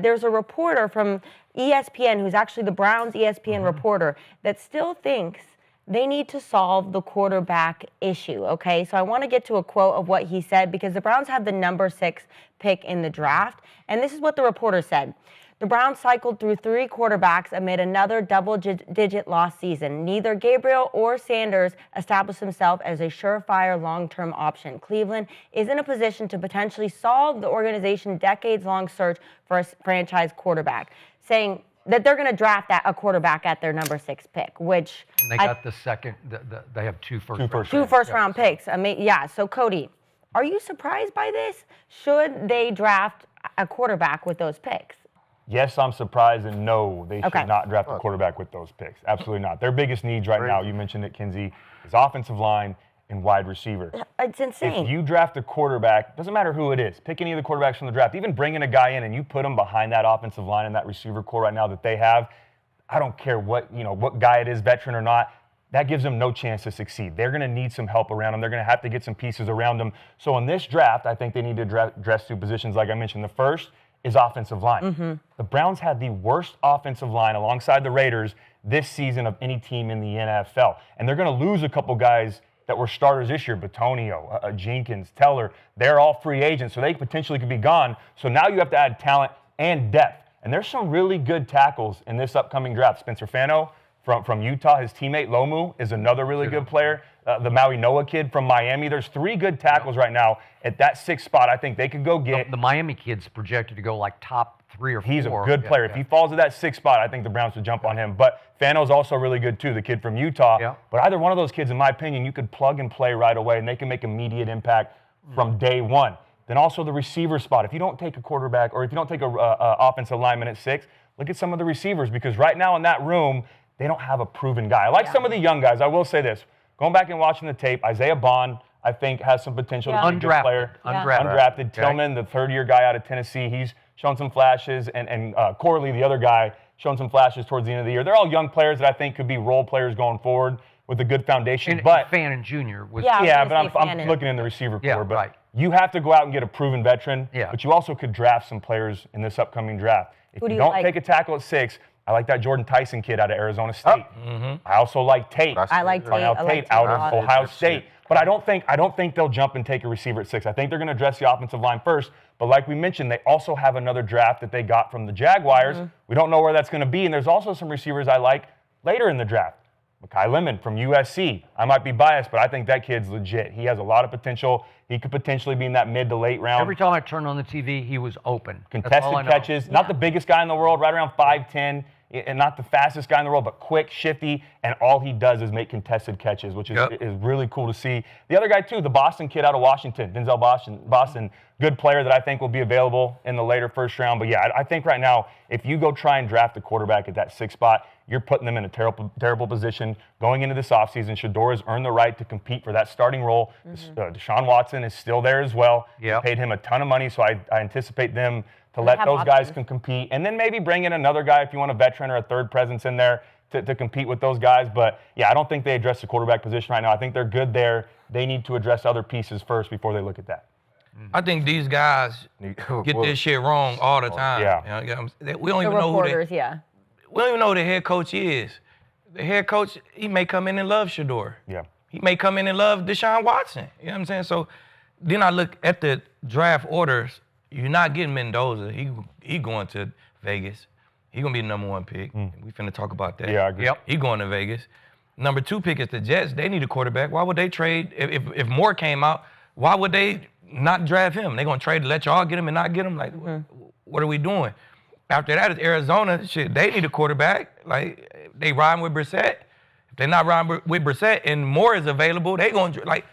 there's a reporter from ESPN, who's actually the Browns ESPN reporter, that still thinks they need to solve the quarterback issue, okay? So I want to get to a quote of what he said, because the Browns had the number 6 pick in the draft, and this is what the reporter said. The Browns cycled through 3 quarterbacks amid another double-digit loss season. Neither Gabriel or Sanders established himself as a surefire long-term option. Cleveland is in a position to potentially solve the organization's decades-long search for a franchise quarterback, saying that they're going to draft a quarterback at their number 6 pick, which... And they got the second, they have two first-round picks. I mean, yeah, so Cody, are you surprised by this? Should they draft a quarterback with those picks? Yes, I'm surprised, and no, they should not draft a quarterback with those picks. Absolutely not. Their biggest needs right now, you mentioned it, Kinsey, is offensive line and wide receiver. It's insane. If you draft a quarterback, doesn't matter who it is, pick any of the quarterbacks from the draft, even bring in a guy in and you put him behind that offensive line and that receiver core right now that they have, I don't care what guy it is, veteran or not, that gives them no chance to succeed. They're going to need some help around them. They're going to have to get some pieces around them. So in this draft, I think they need to address 2 positions like I mentioned. The first is offensive line. The Browns had the worst offensive line alongside the Raiders this season of any team in the NFL. And they're going to lose a couple guys that were starters this year, Bitonio, Jenkins, Teller. They're all free agents, so they potentially could be gone. So now you have to add talent and depth. And there's some really good tackles in this upcoming draft. Spencer Fano from Utah, his teammate Lomu is another really good player. The Maui Noah kid from Miami. There's 3 good tackles right now at that 6th spot. I think they could go get. The Miami kid's projected to go like top 3 or 4. He's a good player. If he falls to that 6th spot, I think the Browns would jump on him. But Fano's also really good too, the kid from Utah. Yeah. But either one of those kids, in my opinion, you could plug and play right away, and they can make immediate impact from day one. Then also the receiver spot. If you don't take a quarterback, or if you don't take a offensive lineman at 6, look at some of the receivers, because right now in that room, they don't have a proven guy. I like some of the young guys. I will say this. Going back and watching the tape, Isaiah Bond, I think, has some potential to be a good player. Undrafted. Tillman, the 3rd-year guy out of Tennessee, he's shown some flashes. And Corley, the other guy, shown some flashes towards the end of the year. They're all young players that I think could be role players going forward with a good foundation. But Fannin Jr. was... but I'm looking in the receiver core. But you have to go out and get a proven veteran. But you also could draft some players in this upcoming draft. If you don't take a tackle at 6, I like that Jordan Tyson kid out of Arizona State. I also like Tate. I like Tate. Out of Ohio State. But I don't think they'll jump and take a receiver at 6. I think they're going to address the offensive line first. But like we mentioned, they also have another draft that they got from the Jaguars. We don't know where that's going to be. And there's also some receivers I like later in the draft. Mekhi Lemon from USC. I might be biased, but I think that kid's legit. He has a lot of potential. He could potentially be in that mid to late round. Every time I turned on the TV, he was open. Contested catches. Not the biggest guy in the world, right around 5'10", and not the fastest guy in the world, but quick, shifty, and all he does is make contested catches, which is really cool to see. The other guy, too, the Boston kid out of Washington, Denzel Boston, good player that I think will be available in the later first round. But, yeah, I think right now, if you go try and draft a quarterback at that 6th spot, you're putting them in a terrible position going into this offseason. Shedeur has earned the right to compete for that starting role. Deshaun Watson is still there as well. Paid him a ton of money, so I anticipate them to let those guys can compete. And then maybe bring in another guy if you want a veteran or a third presence in there to compete with those guys. But, yeah, I don't think they address the quarterback position right now. I think they're good there. They need to address other pieces first before they look at that. I think these guys get this shit wrong all the time. We don't even know who we don't even know who the head coach is. The head coach, he may come in and love Shedeur. He may come in and love Deshaun Watson. You know what I'm saying? So then I look at the draft orders. You're not getting Mendoza. He going to Vegas. He gonna be the number 1 pick. We finna talk about that. I agree. He going to Vegas. Number 2 pick is the Jets. They need a quarterback. Why would they trade? If Moore came out, why would they not draft him? They gonna trade to let y'all get him and not get him? Like, what are we doing? After that is Arizona. Shit, they need a quarterback. Like, they riding with Brissett. If they're not riding with Brissett and Moore is available, they gonna, like,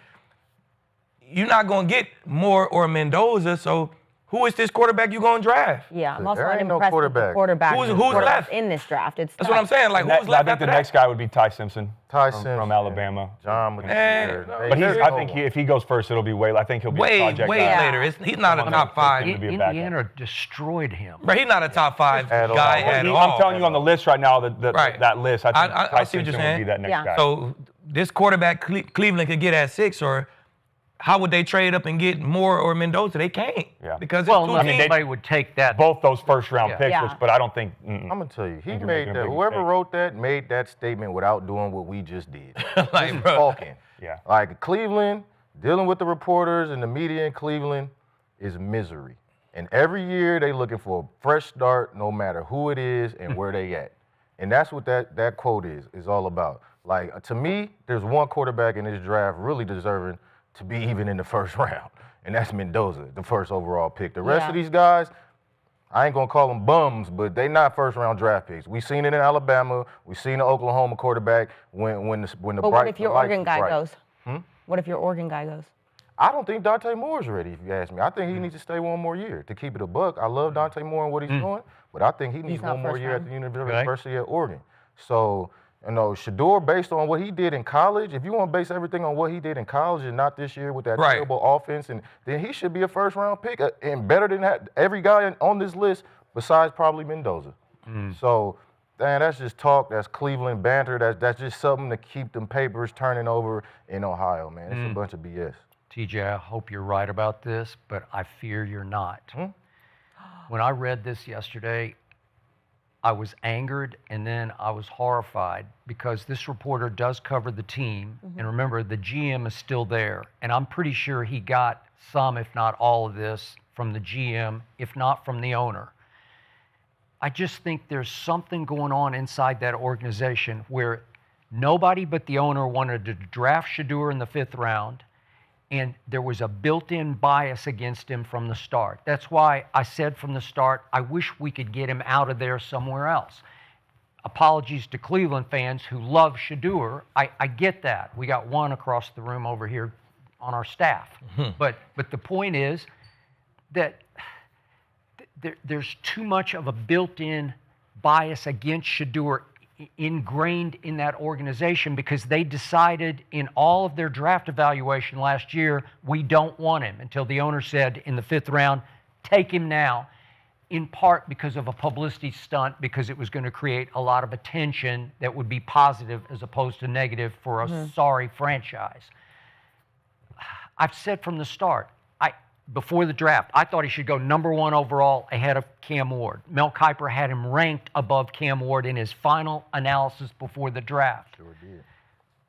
you're not gonna get Moore or Mendoza, so who is this quarterback you gonna draft? Yeah, I'm also not impressed with the quarterback. Who's left in this draft? That's what I'm saying. Like, who's left? I think the next guy would be Ty Simpson. From Alabama. But I think if he goes first, it'll be way. I think he'll be a project guy. Later. He's not a top 5. Indiana destroyed him. But he's not a top 5 guy at all. I'm telling you on the list right now, that list. I think Ty Simpson would be that next guy. So this quarterback Cleveland could get at 6, or how would they trade up and get Moore or Mendoza? They can't. Yeah. Because Well, it's two unless teams. somebody would take that. Both those first-round Yeah. picks, Yeah. but I don't think. I'm gonna tell you, he You're made making a that. big Whoever mistake. wrote that made that statement without doing what we just did. Like, Just bro. talking. Yeah. Like Cleveland, dealing with the reporters and the media in Cleveland is misery. And every year they looking for a fresh start, no matter who it is and where they at. And that's what that quote is all about. Like, to me, there's one quarterback in this draft really deserving to be even in the first round, and that's Mendoza, the first overall pick. The rest of these guys, I ain't gonna call them bums, but they not first round draft picks. We seen it in Alabama. We seen the Oklahoma quarterback when the But what if your Oregon guy goes? Hmm? What if your Oregon guy goes? I don't think Dante Moore's ready, if you ask me. I think he needs to stay one more year to keep it a buck. I love Dante Moore and what he's doing, but I think he needs not one more first year at round. the University of Oregon. So, Shedeur, based on what he did in college, if you want to base everything on what he did in college and not this year with that Right. terrible offense, and then he should be a first round pick and better than that. Every guy on this list besides probably Mendoza. So, man, that's just talk. That's Cleveland banter. That's just something to keep them papers turning over in Ohio, man. It's a bunch of BS. TJ, I hope you're right about this, but I fear you're not. When I read this yesterday, I was angered and then I was horrified because this reporter does cover the team. And remember, the GM is still there. And I'm pretty sure he got some, if not all of this, from the GM, if not from the owner. I just think there's something going on inside that organization where nobody but the owner wanted to draft Shedeur in the 5th round. And there was a built-in bias against him from the start. That's why I said from the start, I wish we could get him out of there somewhere else. Apologies to Cleveland fans who love Shedeur. I get that. We got one across the room over here on our staff. But the point is that there's too much of a built-in bias against Shedeur ingrained in that organization because they decided in all of their draft evaluation last year, we don't want him, until the owner said in the 5th round, take him now, in part because of a publicity stunt, because it was going to create a lot of attention that would be positive as opposed to negative for a sorry franchise. I've said from the start, before the draft, I thought he should go number 1 overall ahead of Cam Ward. Mel Kiper had him ranked above Cam Ward in his final analysis before the draft. Sure did.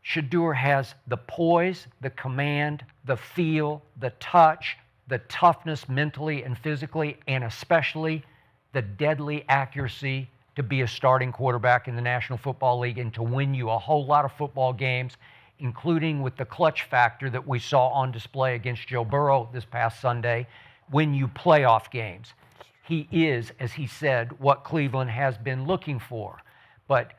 Shedeur has the poise, the command, the feel, the touch, the toughness mentally and physically, and especially the deadly accuracy to be a starting quarterback in the National Football League and to win you a whole lot of football games, including with the clutch factor that we saw on display against Joe Burrow this past Sunday, win you playoff games. He is, as he said, what Cleveland has been looking for. But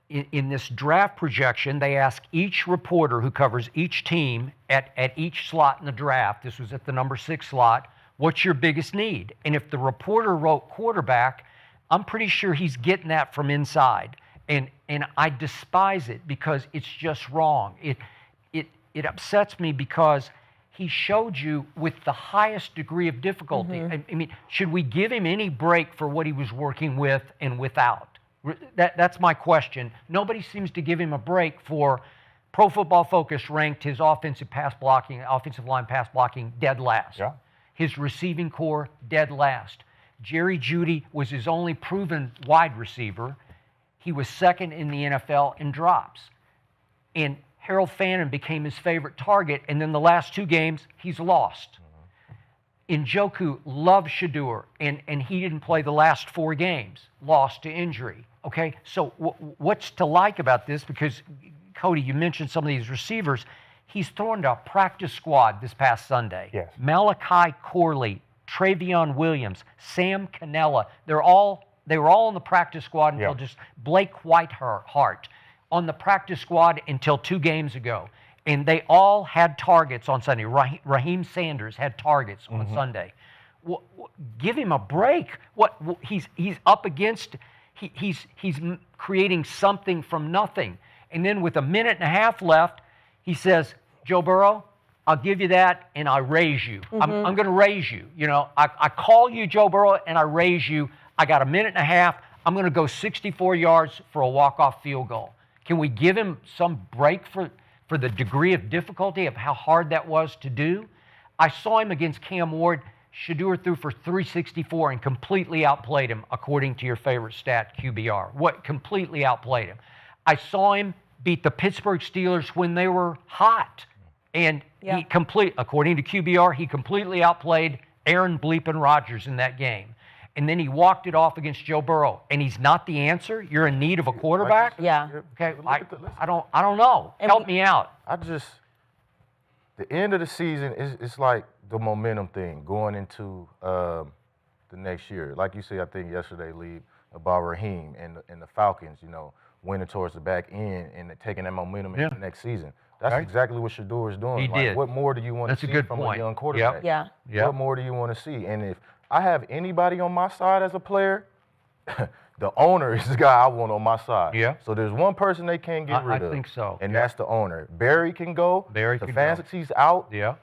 in this draft projection, they ask each reporter who covers each team at each slot in the draft, this was at the number 6 slot, what's your biggest need? And if the reporter wrote quarterback, I'm pretty sure he's getting that from inside. And I despise it because it's just wrong. It upsets me because he showed you with the highest degree of difficulty. I mean, should we give him any break for what he was working with and without? That's my question. Nobody seems to give him a break for Pro Football Focus ranked his offensive line pass blocking dead last. Yeah. His receiving core dead last. Jerry Jeudy was his only proven wide receiver. He was 2nd in the NFL in drops. And Harold Fannin became his favorite target, and then the last 2 games, he's lost. Njoku loved Shedeur, and he didn't play the last 4 games, lost to injury. Okay, so what's to like about this? Because, Cody, you mentioned some of these receivers. He's thrown to a practice squad this past Sunday. Yes. Malachi Corley, Travion Williams, Sam Cannella, they were all on the practice squad until just Blake Whiteheart on the practice squad until 2 games ago. And they all had targets on Sunday. Raheem Sanders had targets on Sunday. Give him a break. He's up against, he's creating something from nothing. And then with 1.5 minutes left, he says, Joe Burrow, I'll give you that and I raise you. I'm going to raise you. You know, I call you Joe Burrow and I raise you. I got 1.5 minutes. I'm going to go 64 yards for a walk-off field goal. Can we give him some break for for the degree of difficulty of how hard that was to do. I saw him against Cam Ward. Shedeur threw for 364 and completely outplayed him, according to your favorite stat, QBR. What completely outplayed him. I saw him beat the Pittsburgh Steelers when they were hot. And he according to QBR, he completely outplayed Aaron Bleepin Rodgers in that game. And then he walked it off against Joe Burrow. And he's not the answer? You're in need of a quarterback? Yeah. Okay, I don't know. Help me out. The end of the season, it's like the momentum thing going into the next year. Like you said, I think yesterday, Lee, about Raheem and the Falcons, winning towards the back end and taking that momentum into the next season. That's exactly what Shedeur is doing. He did. What more do you want to see from a young quarterback? Yeah. What more do you want to see? And if I have anybody on my side as a player, the owner is the guy I want on my side. Yeah. So there's one person they can't get rid of. I think so. And that's the owner. Barry can go. The Stefanski's out. Yeah.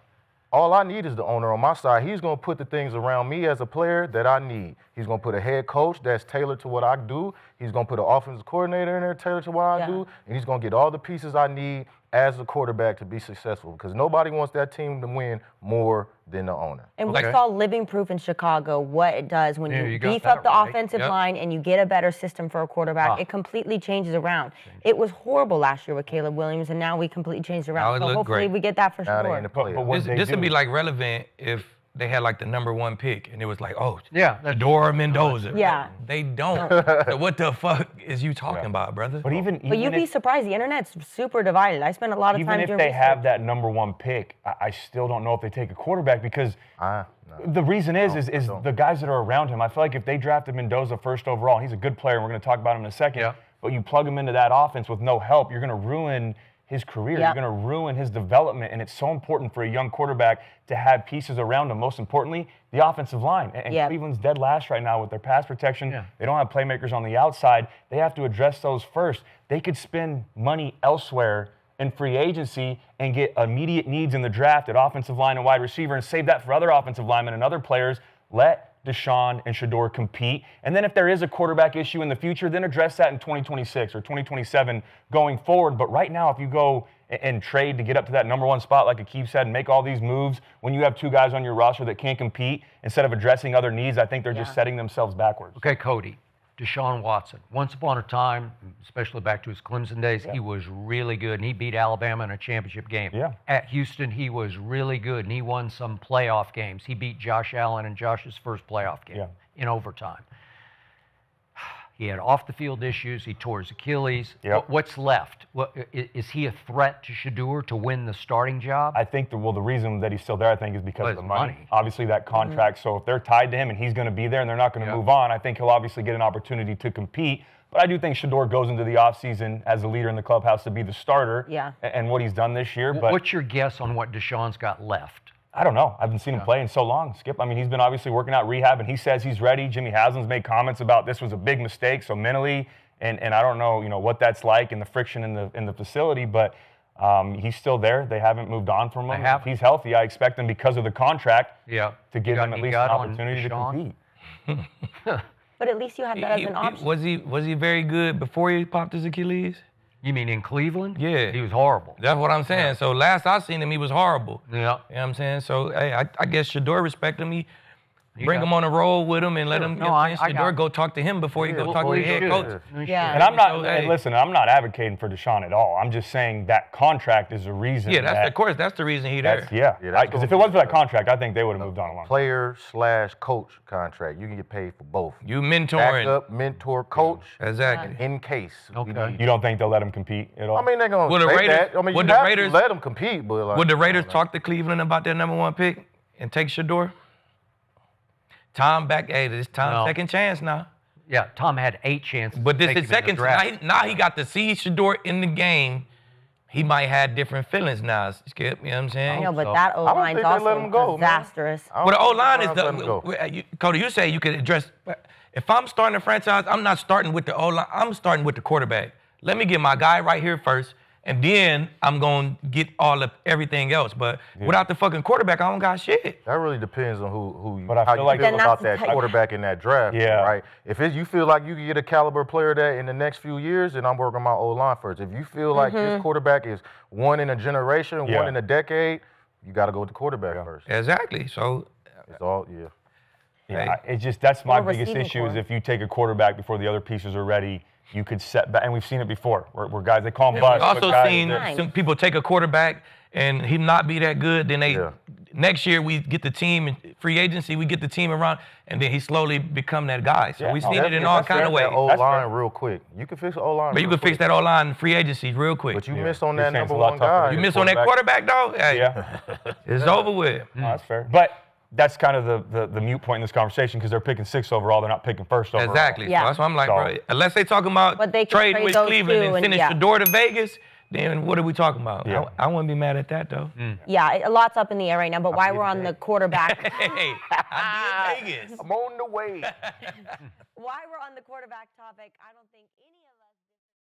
All I need is the owner on my side. He's going to put the things around me as a player that I need. He's going to put a head coach that's tailored to what I do. He's going to put an offensive coordinator in there tailored to what I do. And he's going to get all the pieces I need as a quarterback to be successful, because nobody wants that team to win more than the owner. And we saw living proof in Chicago what it does when you beef up the offensive line and you get a better system for a quarterback. It completely changes around. It was horrible last year with Caleb Williams, and now we completely changed around. So hopefully we get that for sure. This would be like relevant if they had like the #1 pick and it was like, Shedeur Mendoza. Yeah. They don't. So what the fuck is you talking about, brother? But you'd be surprised. The internet's super divided. I spend a lot of time doing even if they have that #1 pick, I still don't know if they take a quarterback, because the reason is the guys that are around him. I feel like if they drafted Mendoza first overall, and he's a good player, and we're going to talk about him in a second, but you plug him into that offense with no help, you're going to ruin his career. You're going to ruin his development, and it's so important for a young quarterback to have pieces around him. Most importantly, the offensive line. And Cleveland's dead last right now with their pass protection. They don't have playmakers on the outside. They have to address those first. They could spend money elsewhere in free agency and get immediate needs in the draft at offensive line and wide receiver and save that for other offensive linemen and other players. Let Deshaun and Shedeur compete. And then if there is a quarterback issue in the future, then address that in 2026 or 2027 going forward. But right now, if you go and trade to get up to that #1 spot, like Akeem said, and make all these moves when you have two guys on your roster that can't compete, instead of addressing other needs, I think they're just setting themselves backwards. Okay, Cody. Deshaun Watson. Once upon a time, especially back to his Clemson days, he was really good, and he beat Alabama in a championship game. At Houston, he was really good, and he won some playoff games. He beat Josh Allen in Josh's first playoff game in overtime. He had off-the-field issues. He tore his Achilles. What's left? Is he a threat to Shedeur to win the starting job? I think the reason that he's still there, I think, is because of the money. Obviously, that contract. So if they're tied to him and he's going to be there and they're not going to move on, I think he'll obviously get an opportunity to compete. But I do think Shedeur goes into the offseason as a leader in the clubhouse to be the starter and what he's done this year. But what's your guess on what Deshaun's got left? I don't know. I haven't seen him play in so long, Skip. I mean, he's been obviously working out rehab, and he says he's ready. Jimmy Haslam's made comments about this was a big mistake, so mentally, and I don't know, what that's like and the friction in the facility, but he's still there. They haven't moved on from him. If he's healthy, I expect him, because of the contract, to give him at least an opportunity to compete. But at least you had that as an option. Was he very good before he popped his Achilles? You mean in Cleveland? Yeah. He was horrible. That's what I'm saying. So last I seen him, he was horrible. Yeah. You know what I'm saying? So, hey, I guess Shedeur respect him. Bring him on a roll with him and let him, Shedeur go talk to him before he go talk to the head coach. And I'm not, listen, I'm not advocating for Deshaun at all. I'm just saying that contract is the reason. Of course, that's the reason he's there. Because if it wasn't for that contract, I think they would have moved on a long time. Player/coach contract. You can get paid for both. You mentoring. Backup, mentor, coach. Exactly. In case. You don't think they'll let him compete at all? I mean, they're going to say that. I mean, you have to let him compete. But would the Raiders talk to Cleveland about their #1 pick and take Shedeur? Tom back, this Tom's second chance now. Yeah, Tom had 8 chances. But this is second. Now he got to see Shedeur in the game. He might have different feelings now, Skip. You know what I'm saying? I know, but that O-line's also disastrous. Well, the O-line is Cody, you say you could address. If I'm starting a franchise, I'm not starting with the O-line. I'm starting with the quarterback. Let me get my guy right here first, and then I'm gonna get all of everything else. But without the fucking quarterback, I don't got shit. That really depends on who But I how feel you like- feel Then about that's that the- quarterback in that draft. Yeah. Right. If you feel like you can get a caliber player that in the next few years, then I'm working my O-line first. If you feel like this quarterback is one in a generation, one in a decade, you got to go with the quarterback first. Exactly. So It's all Yeah, it's just that's my Or biggest receiving issue is core. if you take a quarterback before the other pieces are ready, you could set back, and we've seen it before, where guys they call them busts. I've but also guys seen that- some people take a quarterback and he not be that good. Then Yeah. next year we get the team in free agency, we get the team around, and then he slowly become that guy. So Yeah, we've no, seen it in all that's kind fair. of ways. That O That's line fair. real quick. You can fix the O line. But you can fix that all line free agency real quick. But you Yeah. missed on These that things number a lot one tougher guy. to You get miss on that quarterback, though. Hey, Yeah, it's over with. no, that's fair. But that's kind of the mute point in this conversation because they're picking 6th overall, they're not picking 1st overall. Exactly. Yeah. So that's why I'm like, So- bro, unless they talking about But they can trading trade with those Cleveland two and and- sending yeah. Shedeur to Vegas, then what are we talking about? Yeah. I wouldn't be mad at that, though. Yeah, a lot's up in the air right now. But while we're on the quarterback, Hey, I did Vegas. I'm on the way. while we're on the quarterback topic, I don't think any